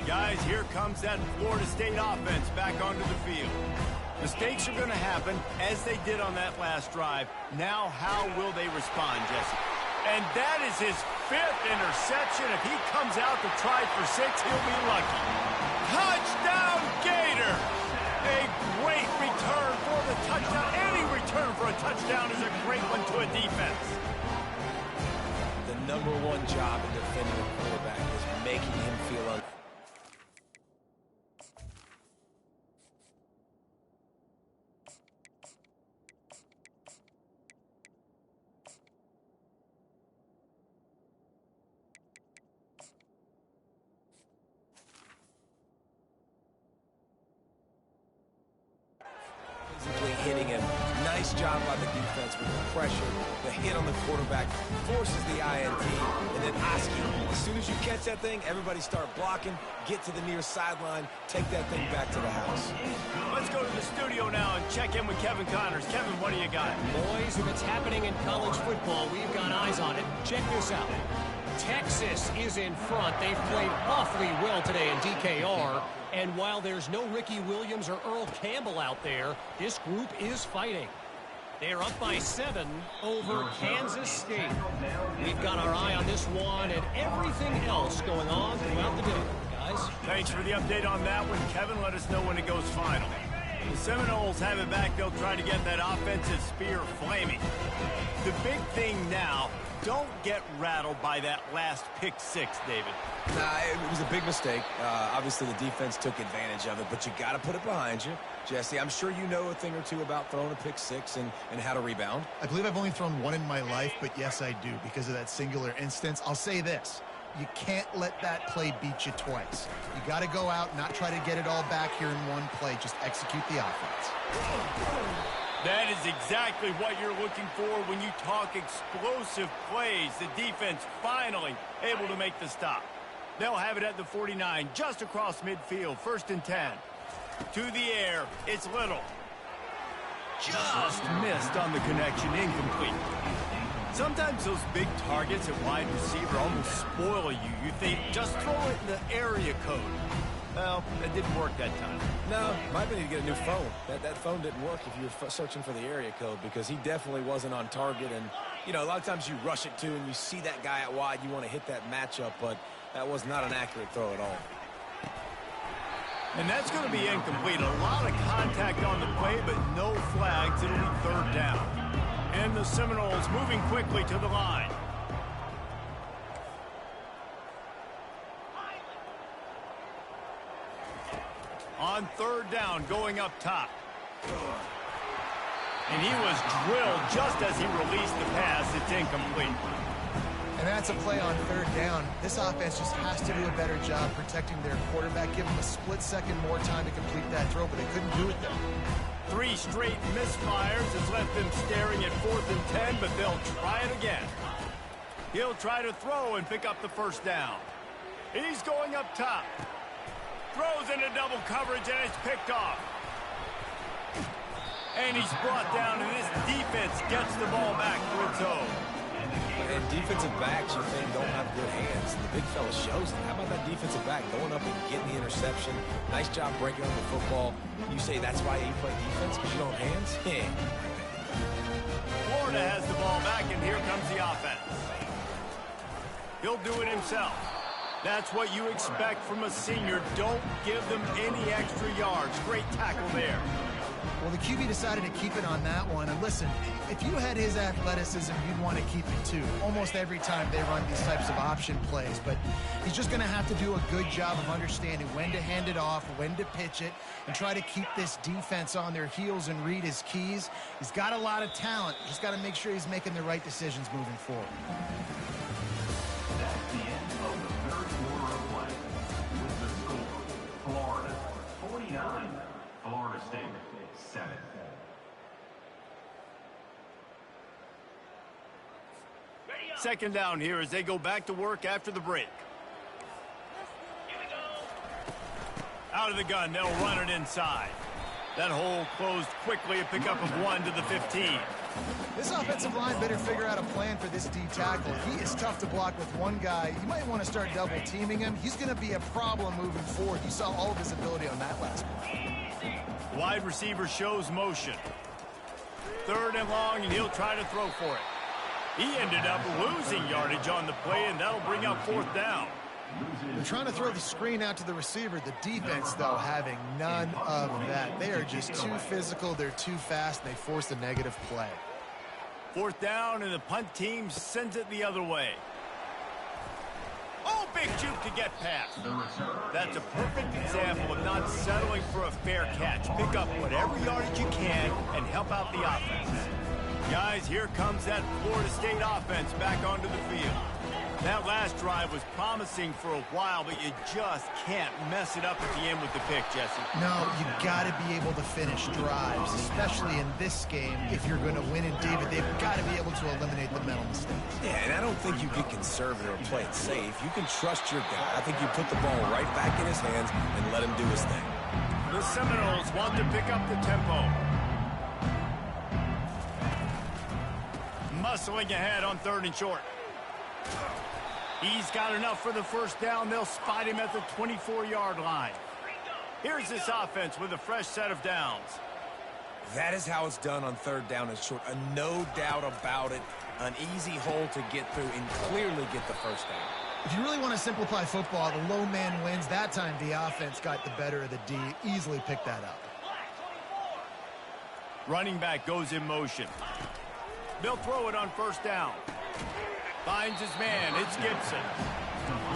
Guys, here comes that Florida State offense back onto the field. Mistakes are going to happen, as they did on that last drive. Now, how will they respond, Jesse? And that is his 5th interception. If he comes out to try for 6, he'll be lucky. Touchdown, Gators! A great return for the touchdown. Any return for a touchdown is a great one to a defense. The #1 job in defending a quarterback is making him feel unsafe. Hitting him. Nice job by the defense with the pressure. The hit on the quarterback forces the INT. And then Oski, as soon as you catch that thing, everybody start blocking, get to the near sideline, take that thing back to the house. Let's go to the studio now and check in with Kevin Connors. Kevin, what do you got? Boys, if it's happening in college football, we've got eyes on it. Check this out. Texas is in front. They've played awfully well today in DKR. And while there's no Ricky Williams or Earl Campbell out there, this group is fighting. They're up by 7 over Kansas State. We've got our eye on this one and everything else going on throughout the day, guys. Thanks for the update on that one, Kevin. Let us know when it goes final. The Seminoles have it back. They'll try to get that offensive spear flaming. The big thing now, don't get rattled by that last pick 6, David. Nah, it was a big mistake. Obviously, the defense took advantage of it, but you got to put it behind you. Jesse, I'm sure you know a thing or two about throwing a pick 6 and how to rebound. I believe I've only thrown one in my life, but yes, I do because of that singular instance. I'll say this. You can't let that play beat you twice. You got to go out, not try to get it all back here in one play. Just execute the offense. That is exactly what you're looking for when you talk explosive plays. The defense finally able to make the stop. They'll have it at the 49, just across midfield, 1st and 10. To the air, it's Little. Just missed on the connection, incomplete. Sometimes those big targets at wide receiver almost spoil you. You think, just throw it in the area code. Well, it didn't work that time. No, might need to get a new phone. That phone didn't work if you were searching for the area code because he definitely wasn't on target. And, you know, a lot of times you rush it, too, and you see that guy out wide. You want to hit that matchup, but that was not an accurate throw at all. And that's going to be incomplete. A lot of contact on the play, but no flags. It'll be 3rd down. And the Seminoles moving quickly to the line. On 3rd down, going up top. And he was drilled just as he released the pass. It's incomplete. And that's a play on 3rd down. This offense just has to do a better job protecting their quarterback. Give him a split second more time to complete that throw, but they couldn't do it there. 3 straight misfires has left them staring at 4th and 10, but they'll try it again. He'll try to throw and pick up the 1st down. He's going up top. Throws into double coverage, and it's picked off. And he's brought down, and this defense gets the ball back to its own. And defensive backs, you think, don't have good hands. And the big fella shows them. How about that defensive back going up and getting the interception? Nice job breaking on the football. You say that's why you play defense, because you don't have hands? Yeah. Florida has the ball back, and here comes the offense. He'll do it himself. That's what you expect from a senior. Don't give them any extra yards. Great tackle there. Well, the QB decided to keep it on that one. And listen, if you had his athleticism, you'd want to keep it too. Almost every time they run these types of option plays. But he's just going to have to do a good job of understanding when to hand it off, when to pitch it, and try to keep this defense on their heels and read his keys. He's got a lot of talent. He's got to make sure he's making the right decisions moving forward. That's the end of the 3rd quarter of play. With the score, Florida 49, Florida State 7. Second down here as they go back to work after the break. Out of the gun, they'll run it inside. That hole closed quickly, a pickup of 1 to the 15. This offensive line better figure out a plan for this D tackle. He is tough to block with one guy. You might want to start double teaming him. He's going to be a problem moving forward. You saw all of his ability on that last play. Wide receiver shows motion. 3rd and long, and he'll try to throw for it. He ended up losing yardage on the play, and that'll bring up 4th down. They're trying to throw the screen out to the receiver. The defense, though, having none of that. They are just too physical. They're too fast, and they force a negative play. 4th down, and the punt team sends it the other way. Oh, big juke to get past. That's a perfect example of not settling for a fair catch. Pick up whatever yardage you can and help out the offense. Guys, here comes that Florida State offense back onto the field. That last drive was promising for a while, but you just can't mess it up at the end with the pick, Jesse. No, you got to be able to finish drives, especially in this game. If you're going to win it, David, they've got to be able to eliminate the mental mistakes. Yeah, and I don't think you get conservative or play it safe. You can trust your guy. I think you put the ball right back in his hands and let him do his thing. The Seminoles want to pick up the tempo. Muscling ahead on 3rd and short. He's got enough for the first down. They'll spot him at the 24-yard line. Here's this offense with a fresh set of downs. That is how it's done on third down and short. No doubt about it. An easy hole to get through and clearly get the first down. If you really want to simplify football, the low man wins. That time the offense got the better of the D. Easily picked that up. Running back goes in motion. They'll throw it on first down. Finds his man. It's Gibson.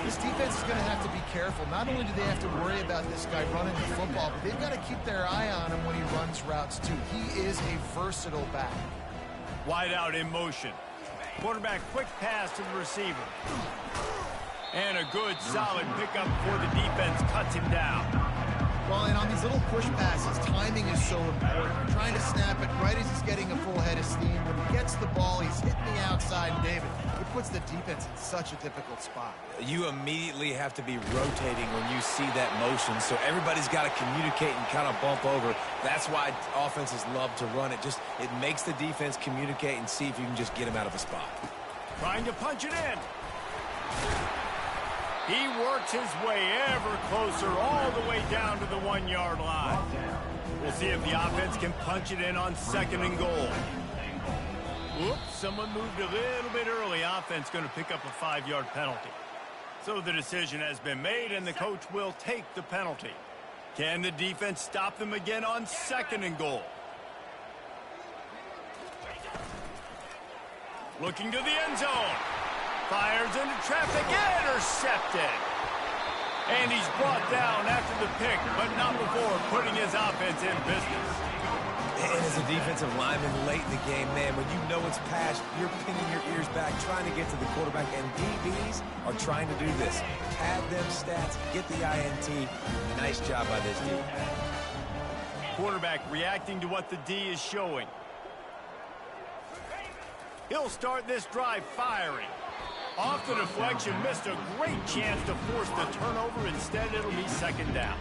This defense is going to have to be careful. Not only do they have to worry about this guy running the football, but they've got to keep their eye on him when he runs routes too. He is a versatile back. Wide out in motion. Quarterback quick pass to the receiver. And a good solid pickup before the defense cuts him down. Well, and on these little push passes, timing is so important. You're trying to snap it right as he's getting a full head of steam. When he gets the ball, he's hitting the outside, and David, it puts the defense in such a difficult spot. You immediately have to be rotating when you see that motion, so everybody's got to communicate and kind of bump over. That's why offenses love to run it. It makes the defense communicate and see if you can just get him out of a spot. Trying to punch it in. He works his way ever closer all the way down to the 1-yard line. We'll see if the offense can punch it in on 2nd and goal. Whoops, someone moved a little bit early. Offense going to pick up a 5-yard penalty. So the decision has been made, and the coach will take the penalty. Can the defense stop them again on 2nd and goal? Looking to the end zone. Fires into traffic, intercepted. And he's brought down after the pick, but not before putting his offense in business. And as a defensive lineman late in the game, man, when you know it's past, you're pinning your ears back, trying to get to the quarterback, and DBs are trying to do this. Pad them stats, get the INT. Nice job by this D. Quarterback reacting to what the D is showing. He'll start this drive firing. Off the deflection, missed a great chance to force the turnover. Instead, it'll be 2nd down.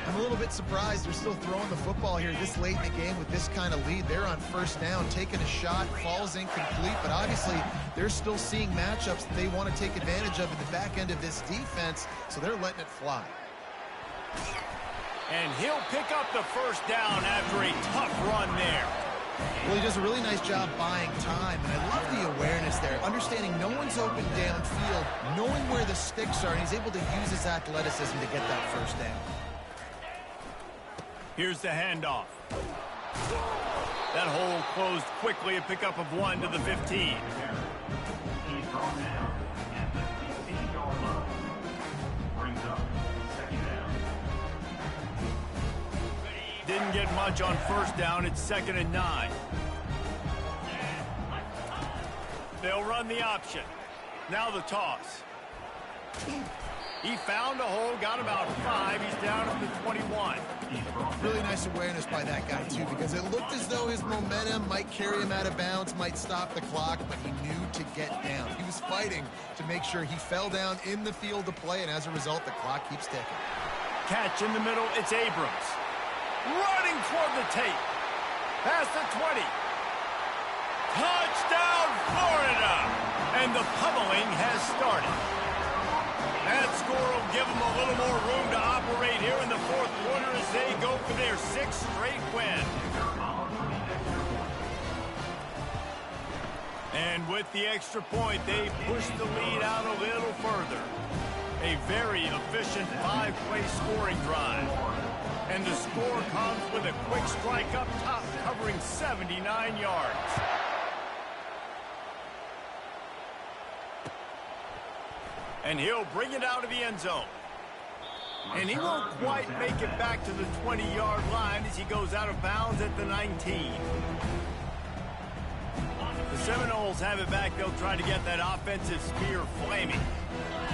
I'm a little bit surprised they're still throwing the football here this late in the game with this kind of lead. They're on 1st down, taking a shot, falls incomplete, but obviously they're still seeing matchups that they want to take advantage of in the back end of this defense, so they're letting it fly. And he'll pick up the 1st down after a tough run there. Well, he does a really nice job buying time, and I love the awareness there, understanding no one's open downfield, knowing where the sticks are, and he's able to use his athleticism to get that 1st down. Here's the handoff. That hole closed quickly, a pickup of 1 to the 15. He's brought down at the 15-yard line. Brings up 2nd down. Didn't get much on 1st down. It's 2nd and 9. They'll run the option. Now the toss. He found a hole, got about 5. He's down at the 21. Really nice awareness by that guy, too, because it looked as though his momentum might carry him out of bounds, might stop the clock, but he knew to get down. He was fighting to make sure he fell down in the field to play, and as a result, the clock keeps ticking. Catch in the middle. It's Abrams. Running toward the tape. Past the 20. Touchdown, Florida! And the pummeling has started. That score will give them a little more room to operate here in the 4th quarter as they go for their 6th straight win. And with the extra point, they push the lead out a little further. A very efficient 5-play scoring drive. And the score comes with a quick strike up top, covering 79 yards. And he'll bring it out of the end zone. And he won't quite make it back to the 20-yard line as he goes out of bounds at the 19. The Seminoles have it back. They'll try to get that offensive spear flaming.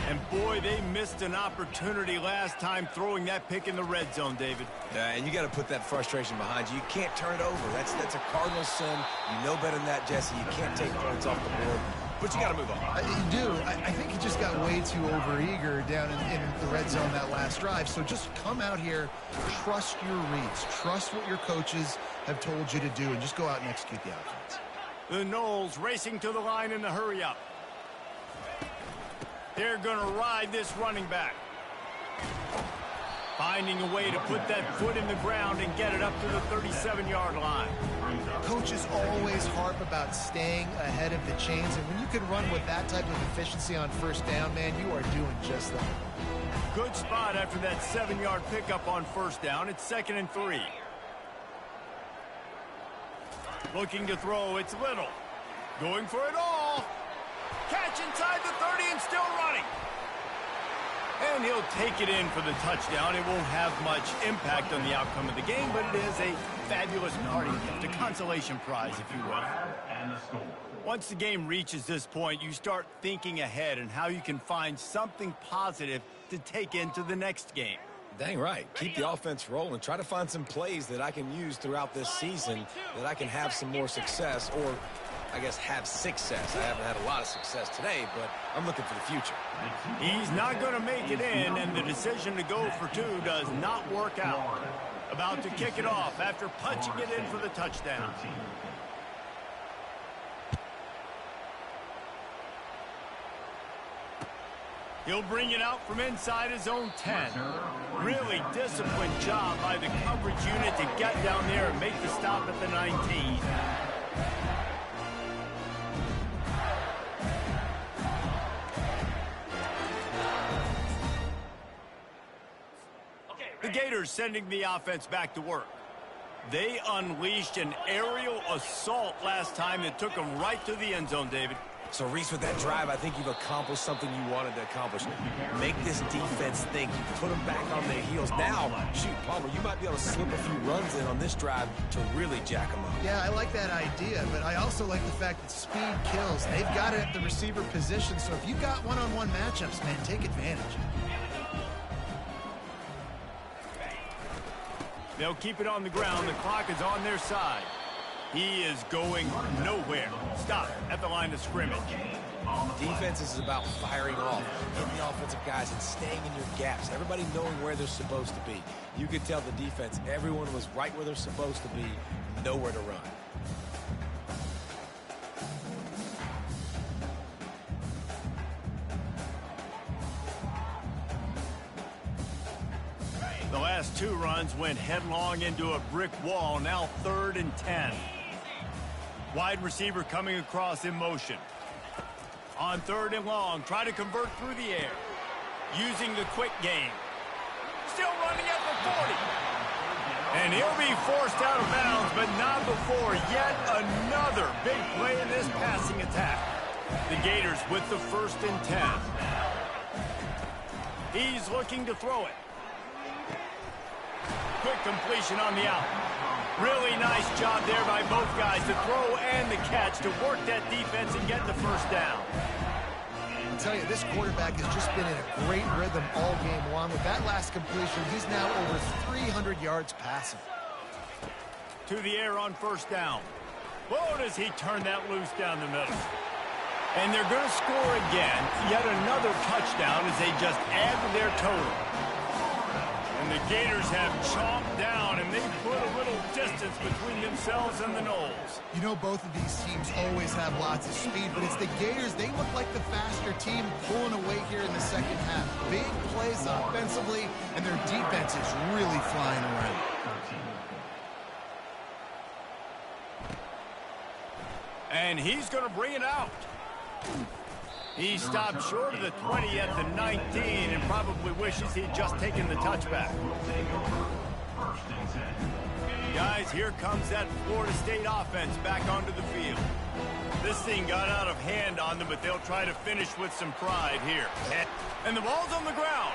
And boy, they missed an opportunity last time throwing that pick in the red zone, David. And you got to put that frustration behind you. You can't turn it over. That's a cardinal sin. You know better than that, Jesse. You can't take points off the board. But you got to move on. You do. I think he just got way too overeager down in the red zone that last drive. So just come out here, trust your reads, trust what your coaches have told you to do, and just go out and execute the offense. The Noles racing to the line in the hurry-up. They're going to ride this running back. Finding a way to put that foot in the ground and get it up to the 37-yard line. Coaches always harp about staying ahead of the chains, and when you can run with that type of efficiency on first down, man, you are doing just that. Good spot after that 7-yard pickup on first down. It's 2nd and 3. Looking to throw, it's Little. Going for it all. Catch inside the 30 and still running. And he'll take it in for the touchdown. It won't have much impact on the outcome of the game, but it is a fabulous parting gift, a consolation prize, if you will. Once the game reaches this point, you start thinking ahead and how you can find something positive to take into the next game. Dang right. Keep the offense rolling. Try to find some plays that I can use throughout this season that I can have some more success, or I guess have success. I haven't had a lot of success today, but I'm looking for the future. He's not going to make it in, and the decision to go for 2 does not work out. About to kick it off after punching it in for the touchdown. He'll bring it out from inside his own 10. Really disciplined job by the coverage unit to get down there and make the stop at the 19. The Gators sending the offense back to work. They unleashed an aerial assault last time that took them right to the end zone, David. So, Reese, with that drive, I think you've accomplished something you wanted to accomplish. Make this defense think. You put them back on their heels. Now, shoot, Palmer, you might be able to slip a few runs in on this drive to really jack them up. Yeah, I like that idea, but I also like the fact that speed kills. They've got it at the receiver position, so if you've got one-on-one matchups, man, take advantage. They'll keep it on the ground. The clock is on their side. He is going nowhere. Stop at the line of scrimmage. Defense is about firing off, hitting the offensive guys, and staying in your gaps. Everybody knowing where they're supposed to be. You could tell the defense, everyone was right where they're supposed to be, nowhere to run. The last 2 runs went headlong into a brick wall. Now 3rd and 10. Wide receiver coming across in motion. On 3rd and long, try to convert through the air. Using the quick game. Still running at the 40. And he'll be forced out of bounds, but not before yet another big play in this passing attack. The Gators with the 1st and 10. He's looking to throw it. Quick completion on the out. Really nice job there by both guys, the throw and the catch, to work that defense and get the 1st down. I'll tell you, this quarterback has just been in a great rhythm all game long. With that last completion, he's now over 300 yards passing. To the air on 1st down. Whoa, does he turn that loose down the middle. And they're going to score again. Yet another touchdown as they just add to their total. And the Gators have chomped down, and they put a little distance between themselves and the Knowles. You know, both of these teams always have lots of speed, but it's the Gators. They look like the faster team pulling away here in the second half. Big plays offensively, and their defense is really flying around. And he's going to bring it out. He stopped short of the 20 at the 19 and probably wishes he'd just taken the touchback. Guys, here comes that Florida State offense back onto the field. This thing got out of hand on them, but they'll try to finish with some pride here. And the ball's on the ground.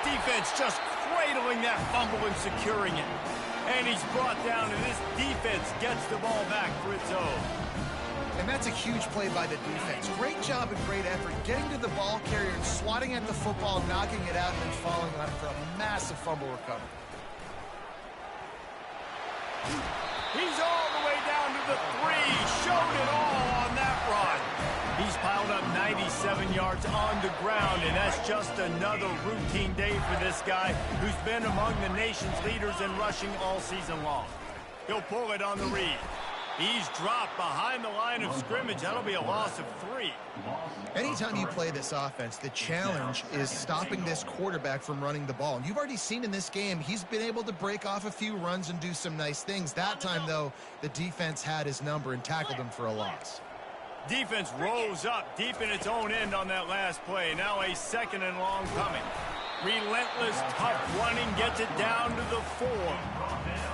Defense just cradling that fumble and securing it. And he's brought down, and this defense gets the ball back for its own. And that's a huge play by the defense. Great job and great effort getting to the ball carrier and swatting at the football, knocking it out, and then falling on it for a massive fumble recovery. He's all the way down to the 3. Showed it all on that run. He's piled up 97 yards on the ground, and that's just another routine day for this guy who's been among the nation's leaders in rushing all season long. He'll pull it on the read. He's dropped behind the line of scrimmage. That'll be a loss of 3. Anytime you play this offense, the challenge is stopping this quarterback from running the ball. And you've already seen in this game, he's been able to break off a few runs and do some nice things. That time, though, the defense had his number and tackled him for a loss. Defense rose up deep in its own end on that last play. Now a 2nd and long coming. Relentless, tough running, gets it down to the 4.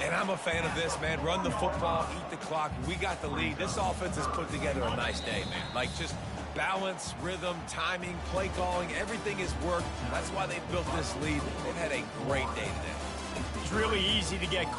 And I'm a fan of this, man. Run the football, eat the clock. We got the lead. This offense has put together a nice day, man. Like, just balance, rhythm, timing, play calling, everything has worked. That's why they built this lead. They've had a great day today. It's really easy to get